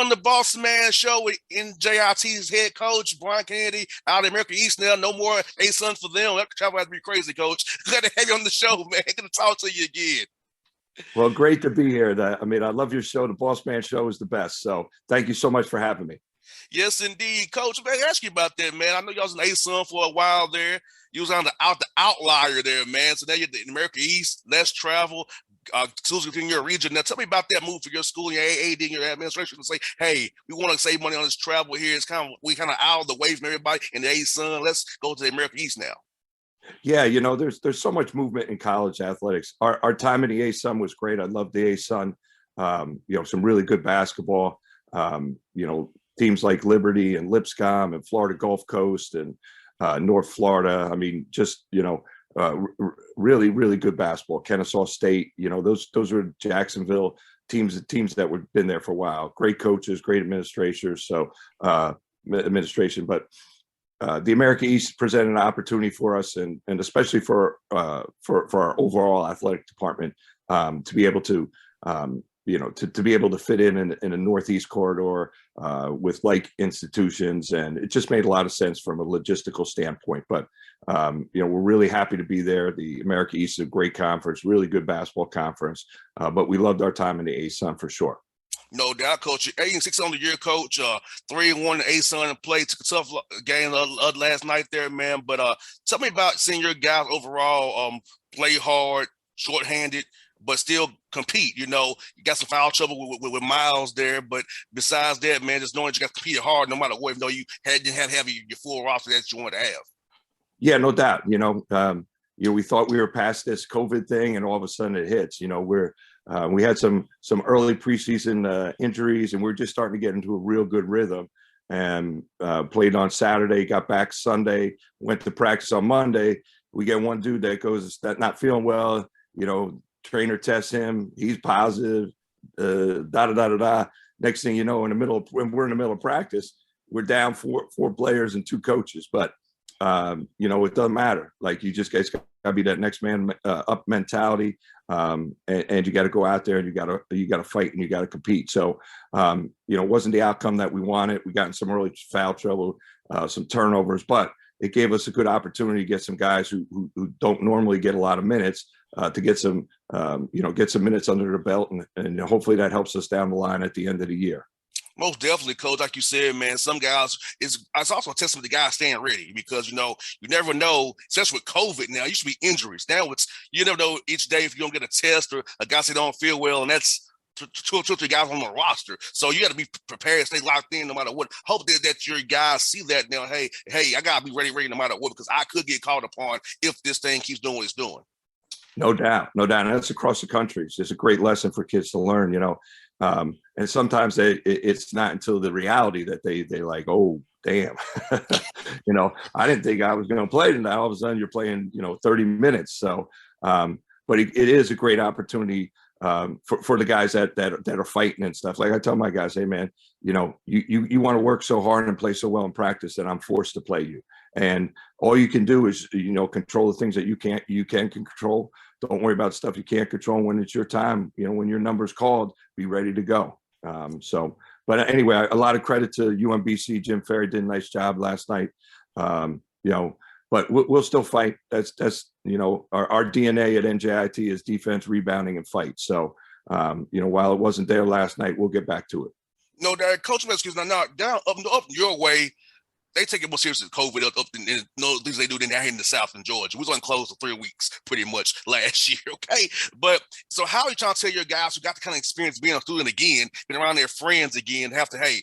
on the Bossman show with NJIT's head coach, Brian Kennedy, out of America East now. No more A-Sun for them. That travel has to be crazy, coach. Glad to have you on the show, man. Good to talk to you again. Well, great to be here. I love your show. The Bossman show is the best. So thank you so much for having me. Yes, indeed. Coach, I ask you about that, man. I know y'all was an A-Sun for a while there. You was on the outlier there, man. So now you're in America East, less travel, exclusively in your region. Now, tell me about that move for your school, your AAD, and your administration to say, hey, we want to save money on this travel here. It's we kind of out of the way from everybody in the A-Sun. Let's go to the America East now. Yeah, there's so much movement in college athletics. Our time in the A-Sun was great. I loved the A-Sun. Some really good basketball. Teams like Liberty and Lipscomb and Florida Gulf Coast and North Florida. I mean, just really, really good basketball. Kennesaw State. Those are Jacksonville teams that have been there for a while. Great coaches, great administrators. So administration, but the America East presented an opportunity for us, and especially for our overall athletic department to be able to. To be able to fit in a Northeast corridor with like institutions. And it just made a lot of sense from a logistical standpoint. But, we're really happy to be there. The America East is a great conference, really good basketball conference. But we loved our time in the A-Sun for sure. No doubt, Coach. 8-6 on the year, Coach. 3-1 A-Sun and play. Took a tough game last night there, man. But tell me about seeing your guys overall play hard, shorthanded, but still compete. You got some foul trouble with Miles there, but besides that, man, just knowing that you got to compete hard no matter what, even though you didn't have your full roster that you wanted to have. Yeah, no doubt. We thought we were past this COVID thing, and all of a sudden it hits. We had some early preseason injuries, and we're just starting to get into a real good rhythm. And played on Saturday, got back Sunday, went to practice on Monday. We get one dude that goes not feeling well. Trainer tests him, he's positive, Next thing you know, when we're in the middle of practice, we're down four players and two coaches. But it doesn't matter. Like, you just guys gotta be that next man up mentality, and you got to go out there and you got to fight and you got to compete. So it wasn't the outcome that we wanted. We got in some early foul trouble, some turnovers, but it gave us a good opportunity to get some guys who don't normally get a lot of minutes to get some minutes under their belt, and hopefully that helps us down the line at the end of the year. Most definitely, Coach. Like you said, man, some guys, it's also a testament to guys staying ready, because, you never know, especially with COVID now, it used to be injuries. Now you never know each day if you're going to get a test or a guy say they don't feel well, and that's two or three guys on the roster. So you got to be prepared, stay locked in no matter what. Hope that your guys see that now. Hey, I got to be ready no matter what, because I could get called upon if this thing keeps doing what it's doing. No doubt. And that's across the country. It's a great lesson for kids to learn, and sometimes it's not until the reality that they like, oh, damn, I didn't think I was going to play tonight. All of a sudden you're playing, 30 minutes. So, but it is a great opportunity for the guys that are fighting and stuff. Like I tell my guys, hey man, you want to work so hard and play so well in practice that I'm forced to play you. And all you can do is, control the things that you can control. Don't worry about stuff you can't control. When it's your time, when your number's called, be ready to go. But anyway, a lot of credit to UMBC. Jim Ferry did a nice job last night. But we'll still fight. That's our DNA at NJIT is defense, rebounding, and fight. So, while it wasn't there last night, we'll get back to it. No, Derek, Coach Meskis, now down up your way, they take it more seriously than COVID up in things they do down here in the South in Georgia. We was on closed for 3 weeks pretty much last year, okay? But so how are you trying to tell your guys who got the kind of experience being a student again, been around their friends again, have to, hey,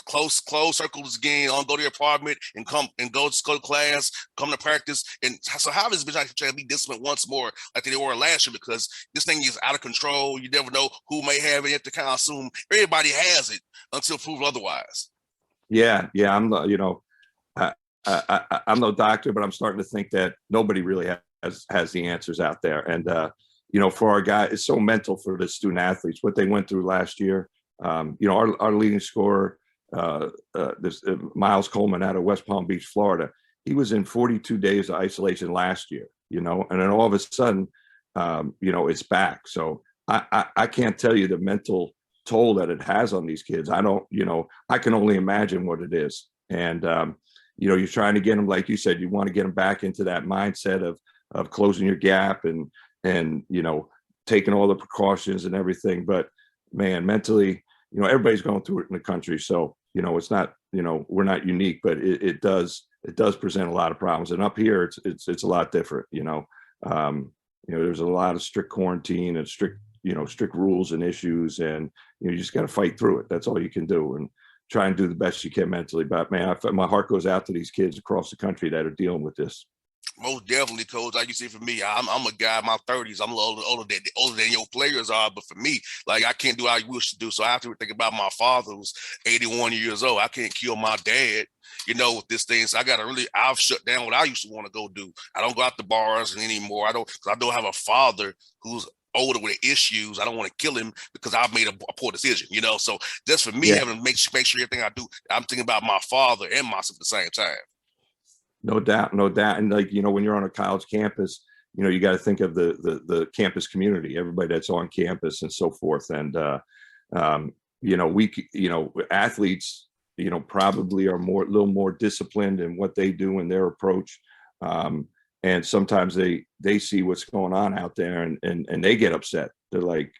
close circles again, go to your apartment and go to class, come to practice. And so how is this trying to be disciplined once more like they were last year? Because this thing is out of control. You never know who may have it. You have to kind of assume everybody has it until proven otherwise. Yeah. I'm I'm no doctor, but I'm starting to think that nobody really has the answers out there. And for our guys, it's so mental for the student athletes what they went through last year. Our leading scorer, Miles Coleman out of West Palm Beach, Florida, he was in 42 days of isolation last year. And then all of a sudden, it's back. So I can't tell you the mental toll that it has on these kids. I don't, I can only imagine what it is. And, you're trying to get them, like you said, you want to get them back into that mindset of closing your gap and, taking all the precautions and everything. But man, mentally, everybody's going through it in the country. So, it's not, we're not unique, but it does present a lot of problems. And up here, it's a lot different, there's a lot of strict quarantine and strict rules and issues, and you just got to fight through it. That's all you can do, and try and do the best you can mentally. But man, my heart goes out to these kids across the country that are dealing with this. Most definitely, coach. Like you see, for me, I'm a guy in my 30s. I'm a little older than your players are, but for me, like I can't do what I wish to do. So I have to think about my father, who's 81 years old. I can't kill my dad, with this thing. So I've shut down what I used to want to go do. I don't go out to bars anymore. I don't have a father who's older with issues. I don't want to kill him because I've made a poor decision, So just for me, having to make sure everything I do, I'm thinking about my father and myself at the same time. No doubt, no doubt. And like, when you're on a college campus, you got to think of the campus community, everybody that's on campus and so forth. And, athletes, probably are a little more disciplined in what they do in their approach. And sometimes they see what's going on out there and they get upset. They're like,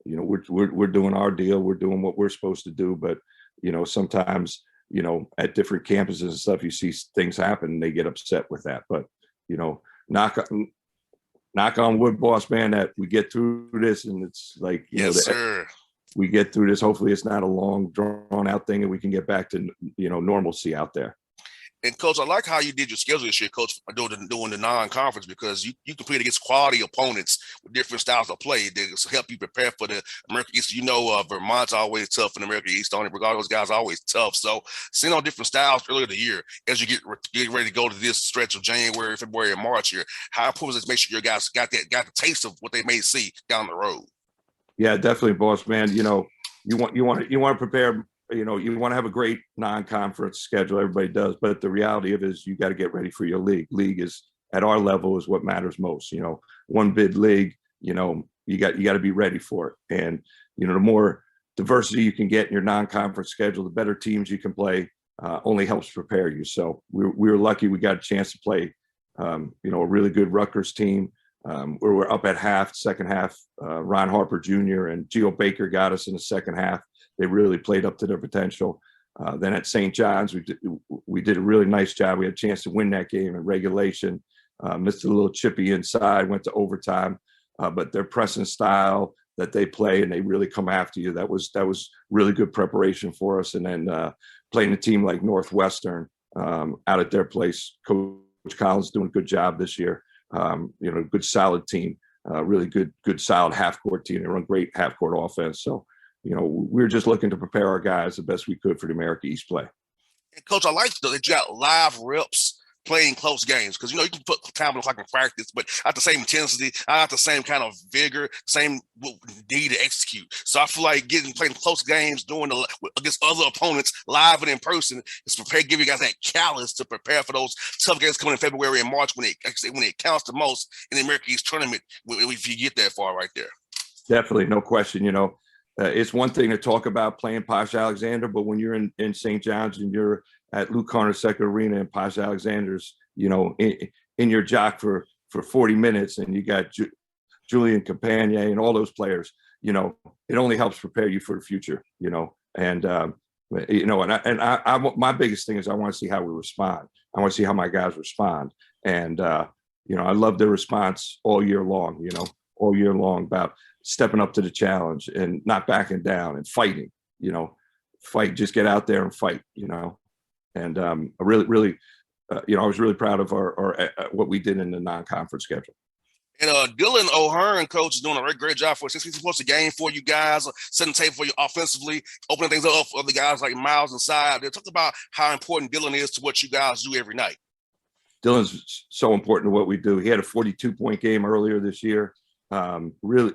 we're doing our deal. We're doing what we're supposed to do. But, sometimes, at different campuses and stuff, you see things happen and they get upset with that. But, knock on wood, boss man, that we get through this. And it's like, yes, sir. We get through this. Hopefully it's not a long drawn out thing and we can get back to, normalcy out there. And coach, I like how you did your schedule this year, coach, doing the non-conference, because you compete against quality opponents with different styles of play that help you prepare for the American East. Vermont's always tough in the American East. Regardless, those guys are always tough. So seeing all different styles earlier in the year, as you get ready to go to this stretch of January, February, and March here, how important is it to make sure your guys got the taste of what they may see down the road? Yeah, definitely, boss man. You want to prepare. You want to have a great non-conference schedule. Everybody does, but the reality of it is you got to get ready for your league. League is at our level is what matters most. One bid league. You got to be ready for it. And the more diversity you can get in your non-conference schedule, the better teams you can play. Only helps prepare you. So we were lucky we got a chance to play. A really good Rutgers team. We're up at half, second half. Ron Harper Jr. and Geo Baker got us in the second half. They really played up to their potential. Then at St. John's, we did a really nice job. We had a chance to win that game in regulation. Missed a little chippy inside, went to overtime. But their pressing style that they play and they really come after you, that was really good preparation for us. And then playing a team like Northwestern out at their place, Coach Collins doing a good job this year. Good solid team, really good solid half-court team. They run great half-court offense. So, we were just looking to prepare our guys the best we could for the America East play. And coach, I like that you got live reps playing close games, because you can put time on the clock in practice, but at the same intensity, not the same kind of vigor, same need to execute. So I feel like playing close games, against other opponents live and in person, is give you guys that callus to prepare for those tough games coming in February and March when it counts the most in the America East tournament. If you get that far right there, definitely, no question. It's one thing to talk about playing Posh Alexander, but when you're in St. John's and you're at Luke Carnesecca Arena and Posh Alexander's, in your jock for 40 minutes, and you got Julian Campagne and all those players, it only helps prepare you for the future, and my biggest thing is I want to see how we respond. I want to see how my guys respond. And, I love their response all year long, about stepping up to the challenge and not backing down and fighting, just get out there and fight, and I really, I was really proud of our what we did in the non-conference schedule. And Dylan O'Hearn, coach, is doing a great job for 16 points a game for you guys, setting the table for you offensively, opening things up for other guys like Miles inside. They talked about how important Dylan is to what you guys do every night. Dylan's so important to what we do. He had a 42-point game earlier this year. Really,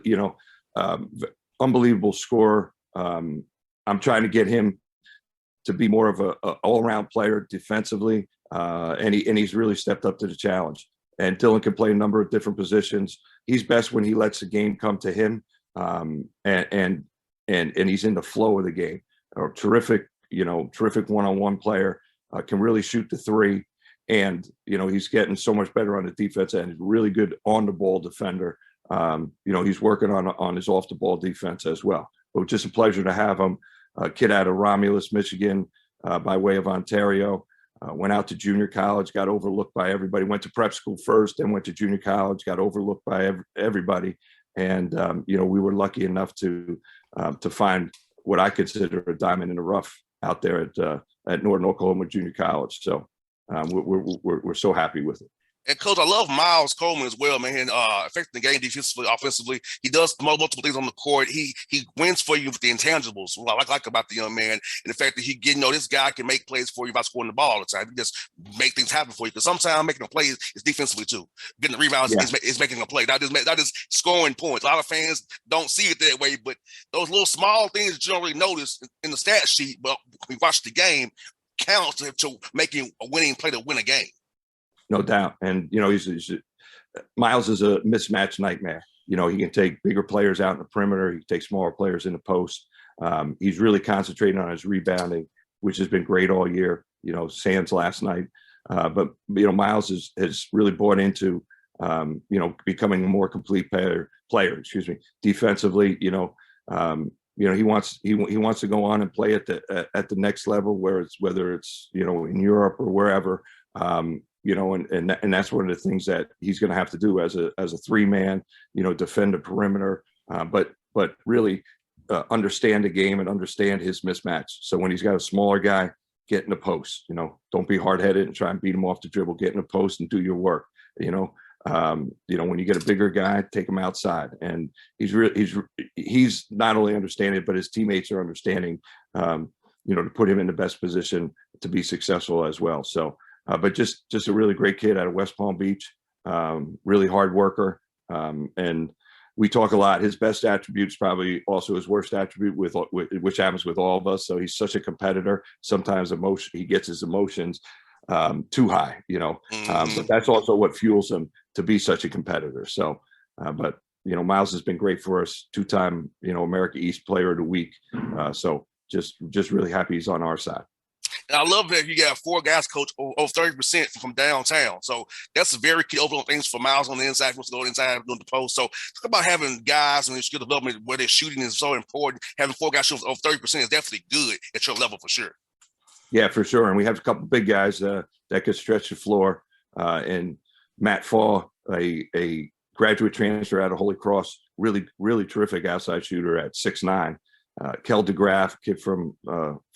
unbelievable scorer. I'm trying to get him to be more of a all-around player defensively, and he's really stepped up to the challenge. And Dylan can play a number of different positions. He's best when he lets the game come to him. And and he's in the flow of the game. A terrific, terrific one-on-one player, can really shoot the three. And, he's getting so much better on the defense end. He's a really good on the ball defender. He's working on his off the ball defense as well. But just a pleasure to have him. A kid out of Romulus, Michigan, by way of Ontario. Went out to junior college, got overlooked by everybody. Went to prep school first, then went to junior college, got overlooked by everybody. And we were lucky enough to find what I consider a diamond in the rough out there at Northern Oklahoma Junior College. So we're so happy with it. And Coach, I love Miles Coleman as well, man. Affecting the game defensively, offensively. He does multiple things on the court. He wins for you with the intangibles. What I like about the young man, and the fact that this guy can make plays for you by scoring the ball all the time. He just make things happen for you. Because sometimes making a play is defensively too. Getting the rebounds is making a play. Not just scoring points. A lot of fans don't see it that way, but those little small things that you don't really notice in the stat sheet, but when you watch the game, counts to making a winning play to win a game. No doubt. And, Miles is a mismatch nightmare. He can take bigger players out in the perimeter. He can take smaller players in the post. He's really concentrating on his rebounding, which has been great all year, sans last night. But Miles has really bought into, becoming a more complete player, defensively, he wants to go on and play at the next level, whether it's in Europe or wherever. And that's one of the things that he's going to have to do as a 3-man, defend the perimeter, but really understand the game and understand his mismatch. So when he's got a smaller guy, get in the post, don't be hard-headed and try and beat him off the dribble, get in the post and do your work. When you get a bigger guy, take him outside. And he's not only understanding, but his teammates are understanding, to put him in the best position to be successful as well. So, but just a really great kid out of West Palm Beach, really hard worker. And we talk a lot. His best attribute is probably also his worst attribute, which happens with all of us. So he's such a competitor. Sometimes he gets his emotions too high, but that's also what fuels him to be such a competitor. So, but Miles has been great for us, 2-time, America East Player of the Week. So just really happy he's on our side. And I love that you got 4 guys, Coach, over 30% from downtown. So that's a very key overall things for Miles on the inside, wants to go inside doing the post. So talk about having guys and skill development where their shooting is so important. Having 4 guys shooting over 30% is definitely good at your level for sure. Yeah, for sure. And we have a couple big guys that could stretch the floor. And Matt Fall, a graduate transfer out of Holy Cross, really, really terrific outside shooter at 6'9". Kel DeGraaf, kid from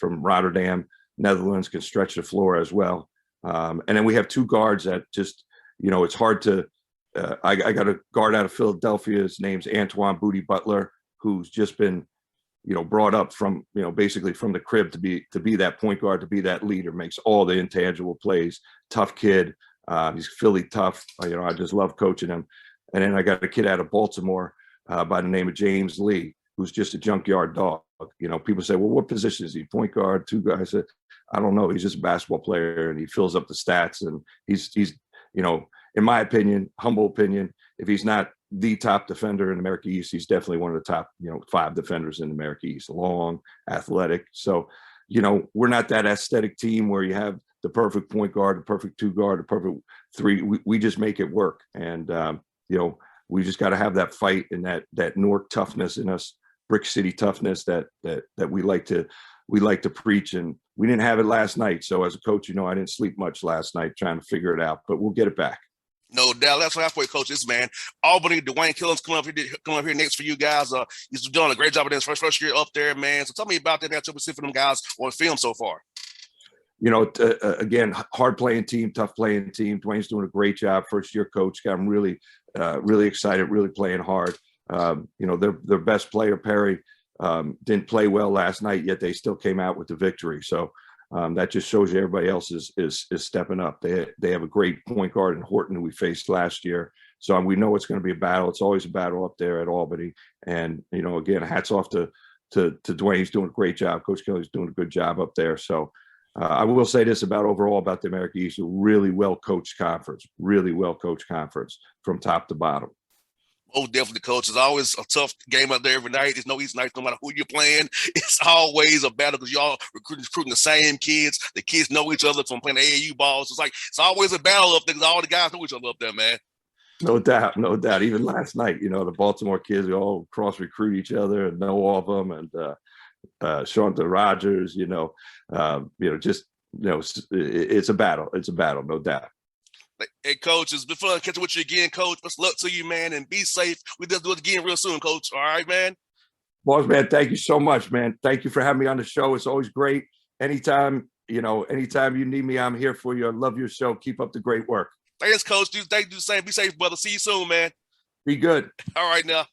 Rotterdam, Netherlands, can stretch the floor as well. And then we have 2 guards that just, it's hard to, I got a guard out of Philadelphia. His name's Antoine Booty Butler, who's just been, brought up from, basically from the crib to be that point guard, to be that leader, makes all the intangible plays. Tough kid. He's Philly tough. I just love coaching him. And then I got a kid out of Baltimore by the name of James Lee, who's just a junkyard dog. People say, well, what position is he? Point guard, 2 guys. I don't know. He's just a basketball player, and he fills up the stats. And he's in my opinion, humble opinion, if he's not the top defender in America East, he's definitely one of the top, 5 defenders in America East. Long, athletic. So, we're not that aesthetic team where you have the perfect point guard, the perfect 2 guard, the perfect 3. We just make it work. And, we just got to have that fight and that Newark toughness in us, Brick City toughness that we like to preach. And we didn't have it last night. So as a coach, I didn't sleep much last night trying to figure it out, but we'll get it back. No doubt. That's what I for Coach. This man, Albany, Dwayne Killings coming up here next for you guys. He's doing a great job in his first year up there, man. So tell me about that matchup for them guys on film so far. Again, hard playing team, tough playing team. Dwayne's doing a great job. First year coach, got him really excited, really playing hard. Their best player, Perry, didn't play well last night, yet they still came out with the victory. So that just shows you everybody else is stepping up. They have a great point guard in Horton who we faced last year. So we know it's going to be a battle. It's always a battle up there at Albany. And, again, hats off to Dwayne. He's doing a great job. Coach Kelly's doing a good job up there. So I will say this about the America East, a really well-coached conference from top to bottom. Oh, definitely, coach. It's always a tough game out there every night. There's no easy nights, no matter who you're playing. It's always a battle because y'all recruiting the same kids. The kids know each other from playing AAU balls. It's always a battle up there because all the guys know each other up there, man. No doubt, no doubt. Even last night, the Baltimore kids, we all cross recruit each other and know all of them. And Shonta Rogers, just it's a battle. It's a battle, no doubt. Hey, coach, it's been fun catching with you again, coach. Best luck to you, man, and be safe. We'll do it again real soon, coach. All right, man. Bossman, thank you so much, man. Thank you for having me on the show. It's always great. Anytime, anytime you need me, I'm here for you. I love your show. Keep up the great work. Thanks, coach. Do the same. Be safe, brother. See you soon, man. Be good. All right, now.